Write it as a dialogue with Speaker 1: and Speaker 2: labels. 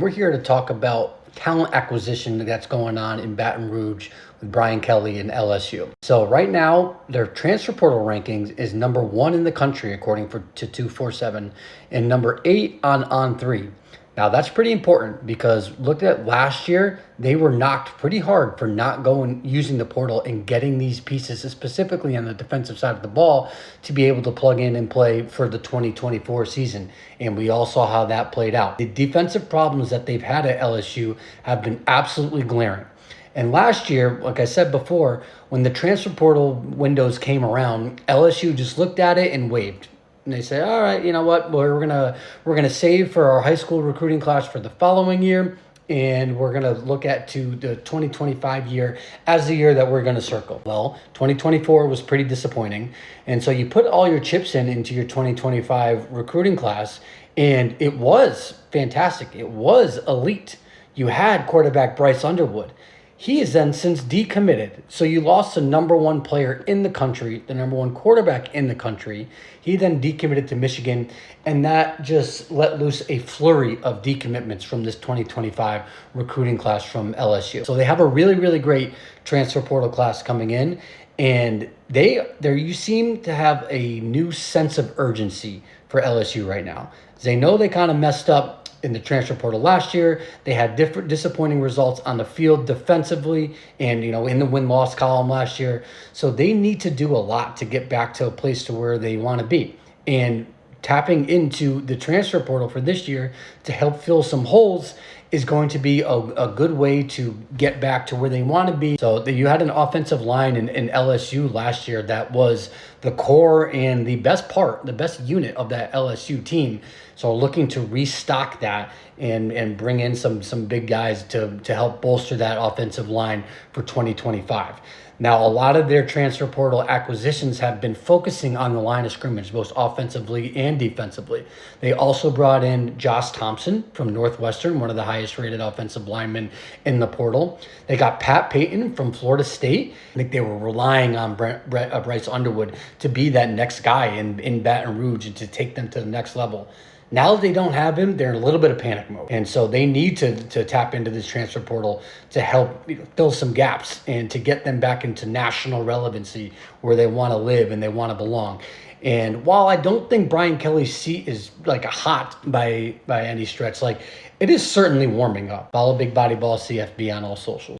Speaker 1: We're here to talk about talent acquisition that's going on in Baton Rouge with Brian Kelly and LSU. So right now, their transfer portal rankings is number 1 in the country according to 247 and number 8 on On3. Now that's pretty important because look at last year, they were knocked pretty hard for not using the portal and getting these pieces, specifically on the defensive side of the ball, to be able to plug in and play for the 2024 season. And we all saw how that played out. The defensive problems that they've had at LSU have been absolutely glaring. And last year, like I said before, when the transfer portal windows came around, LSU just looked at it and waved. And they say, all right, you know what? We're gonna save for our high school recruiting class for the following year, and we're gonna look to the 2025 year as the year that we're gonna circle. Well, 2024 was pretty disappointing, and so you put all your chips into your 2025 recruiting class, and it was fantastic. It was elite. You had quarterback Bryce Underwood. He is then since decommitted. So you lost the number 1 player in the country, the number 1 quarterback in the country. He then decommitted to Michigan, and that just let loose a flurry of decommitments from this 2025 recruiting class from LSU. So they have a really, really great transfer portal class coming in, and you seem to have a new sense of urgency for LSU right now. They know they kind of messed up in the transfer portal last year. They had different disappointing results on the field defensively and, in the win-loss column last year. So they need to do a lot to get back to a place to where they want to be. And tapping into the transfer portal for this year to help fill some holes is going to be a good way to get back to where they want to be. So you had an offensive line in LSU last year that was the core and the best unit of that LSU team. So looking to restock that and bring in some big guys to help bolster that offensive line for 2025. Now, a lot of their transfer portal acquisitions have been focusing on the line of scrimmage, both offensively and defensively. They also brought in Josh Thompson from Northwestern, one of the highest rated offensive linemen in the portal. They got Payton from Florida State. I think they were relying on Bryce Underwood to be that next guy in Baton Rouge and to take them to the next level. Now that they don't have him, they're in a little bit of panic mode. And so they need to tap into this transfer portal to help fill some gaps and to get them back into national relevancy where they want to live and they want to belong. And while I don't think Brian Kelly's seat is hot by any stretch, it is certainly warming up. Follow BigBodyBallCFB on all socials.